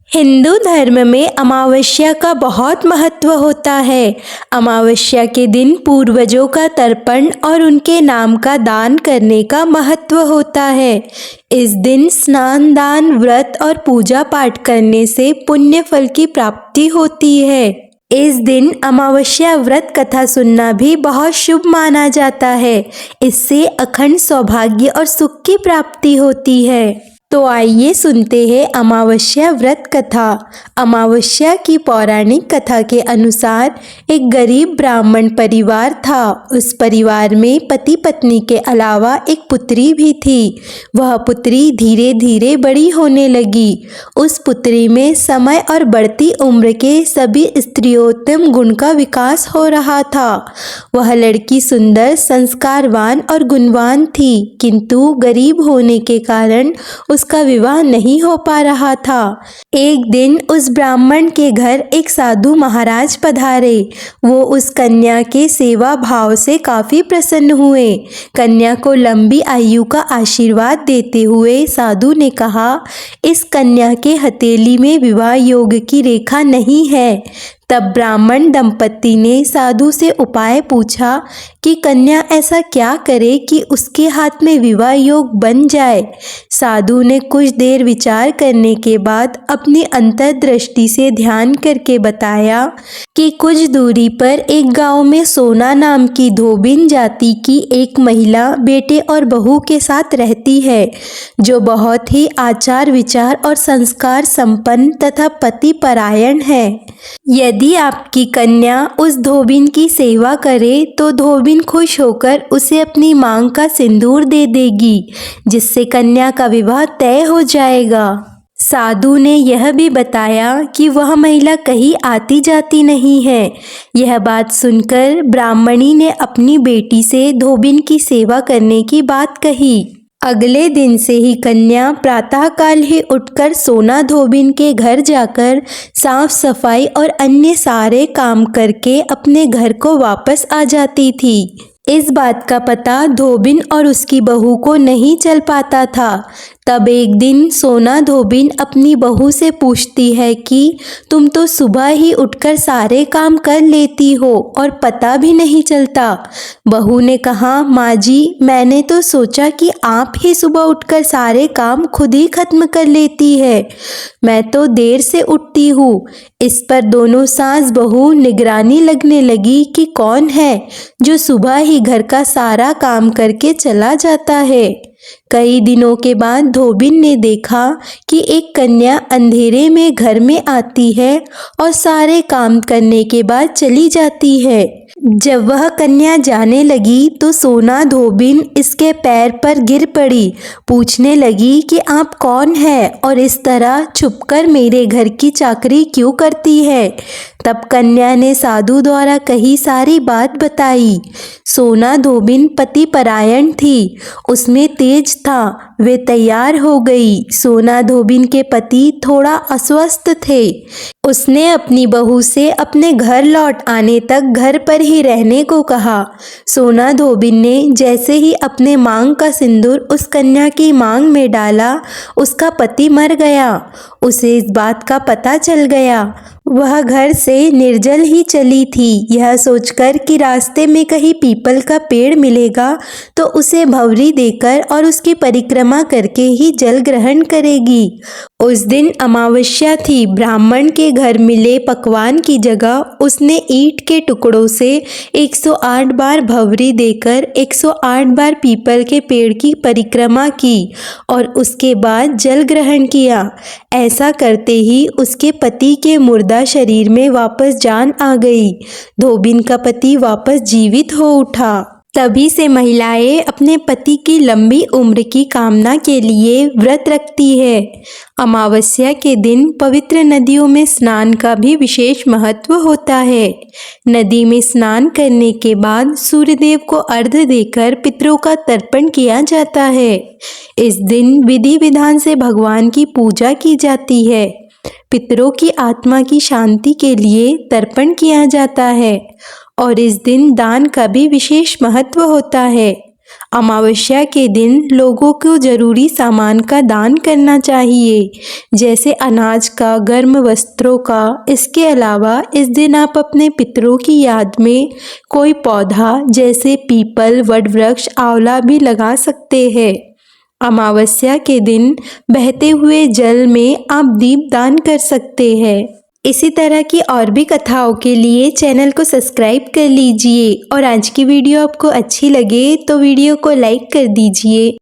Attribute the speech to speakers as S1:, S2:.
S1: हिंदू धर्म में अमावस्या का बहुत महत्व होता है। अमावस्या के दिन पूर्वजों का तर्पण और उनके नाम का दान करने का महत्व होता है। इस दिन स्नान, दान, व्रत और पूजा पाठ करने से पुण्य फल की प्राप्ति होती है। इस दिन अमावस्या व्रत कथा सुनना भी बहुत शुभ माना जाता है। इससे अखंड सौभाग्य और सुख की प्राप्ति होती है। तो आइए सुनते हैं अमावस्या व्रत कथा। अमावस्या की पौराणिक कथा के अनुसार एक गरीब ब्राह्मण परिवार था। उस परिवार में पति पत्नी के अलावा एक पुत्री भी थी। वह पुत्री धीरे धीरे बड़ी होने लगी। उस पुत्री में समय और बढ़ती उम्र के सभी स्त्रियोत्तम गुण का विकास हो रहा था। वह लड़की सुंदर, संस्कारवान और गुणवान थी, किंतु गरीब होने के कारण उसका विवाह नहीं हो पा रहा था। एक दिन उस ब्राह्मण के घर एक साधु महाराज पधारे। वो उस कन्या के सेवा भाव से काफी प्रसन्न हुए। कन्या को लंबी आयु का आशीर्वाद देते हुए साधु ने कहा, इस कन्या के हथेली में विवाह योग की रेखा नहीं है। तब ब्राह्मण दंपति ने साधु से उपाय पूछा कि कन्या ऐसा क्या करे कि उसके हाथ में विवाह योग बन जाए। साधु ने कुछ देर विचार करने के बाद अपनी अंतर्दृष्टि से ध्यान करके बताया कि कुछ दूरी पर एक गांव में सोना नाम की धोबिन जाति की एक महिला बेटे और बहू के साथ रहती है, जो बहुत ही आचार विचार और संस्कार संपन्न तथा पति परायण है। यदि आपकी कन्या उस धोबिन की सेवा करे तो धोबिन खुश होकर उसे अपनी मांग का सिंदूर दे देगी, जिससे कन्या का विवाह तय हो जाएगा। साधु ने यह भी बताया कि वह महिला कहीं आती जाती नहीं है। यह बात सुनकर ब्राह्मणी ने अपनी बेटी से धोबिन की सेवा करने की बात कही। अगले दिन से ही कन्या प्रातःकाल ही उठकर सोना धोबिन के घर जाकर साफ सफाई और अन्य सारे काम करके अपने घर को वापस आ जाती थी। इस बात का पता धोबिन और उसकी बहू को नहीं चल पाता था। तब एक दिन सोना धोबिन अपनी बहू से पूछती है कि तुम तो सुबह ही उठकर सारे काम कर लेती हो और पता भी नहीं चलता। बहू ने कहा, माँ जी, मैंने तो सोचा कि आप ही सुबह उठकर सारे काम खुद ही खत्म कर लेती है। मैं तो देर से उठती हूँ। इस पर दोनों सास बहू निगरानी लगने लगी कि कौन है जो सुबह ही घर का सारा काम करके चला जाता है। कई दिनों के बाद धोबिन ने देखा कि एक कन्या अंधेरे में घर में आती है और सारे काम करने के बाद चली जाती है। जब वह कन्या जाने लगी तो सोना धोबिन इसके पैर पर गिर पड़ी। पूछने लगी कि आप कौन है और इस तरह छुपकर मेरे घर की चाकरी क्यों करती है। तब कन्या ने साधु द्वारा कही सारी बात बताई। सोना धोबिन पति परायण थी, उसमें तेज था। वे तैयार हो गई। सोना धोबिन के पति थोड़ा अस्वस्थ थे। उसने अपनी बहू से अपने घर लौट आने तक घर पर ही रहने को कहा। सोना धोबिन ने जैसे ही अपने मांग का सिंदूर उस कन्या की मांग में डाला, उसका पति मर गया। उसे इस बात का पता चल गया। वह घर से निर्जल ही चली थी, यह सोचकर कि रास्ते में कहीं पीपल का पेड़ मिलेगा तो उसे भंवरी देकर और उसकी परिक्रमा करके ही जल ग्रहण करेगी। उस दिन अमावस्या थी। ब्राह्मण के घर मिले पकवान की जगह उसने ईंट के टुकड़ों से 108 बार भंवरी देकर 108 बार पीपल के पेड़ की परिक्रमा की और उसके बाद जल ग्रहण किया। ऐसा करते ही उसके पति के मुर्दा शरीर में वापस जान आ गई। धोबिन का पति वापस जीवित हो उठा। तभी से महिलाएं अपने पति की लंबी उम्र की कामना के लिए व्रत रखती है। अमावस्या के दिन पवित्र नदियों में स्नान का भी विशेष महत्व होता है। नदी में स्नान करने के बाद सूर्यदेव को अर्घ्य देकर पितरों का तर्पण किया जाता है। इस दिन विधि विधान से भगवान की पूजा की जाती है। पितरों की आत्मा की शांति के लिए तर्पण किया जाता है और इस दिन दान का भी विशेष महत्व होता है। अमावस्या के दिन लोगों को ज़रूरी सामान का दान करना चाहिए, जैसे अनाज का, गर्म वस्त्रों का। इसके अलावा इस दिन आप अपने पितरों की याद में कोई पौधा जैसे पीपल, वटवृक्ष, आंवला भी लगा सकते हैं। अमावस्या के दिन बहते हुए जल में आप दीप दान कर सकते हैं। इसी तरह की और भी कथाओं के लिए चैनल को सब्सक्राइब कर लीजिए और आज की वीडियो आपको अच्छी लगे तो वीडियो को लाइक कर दीजिए।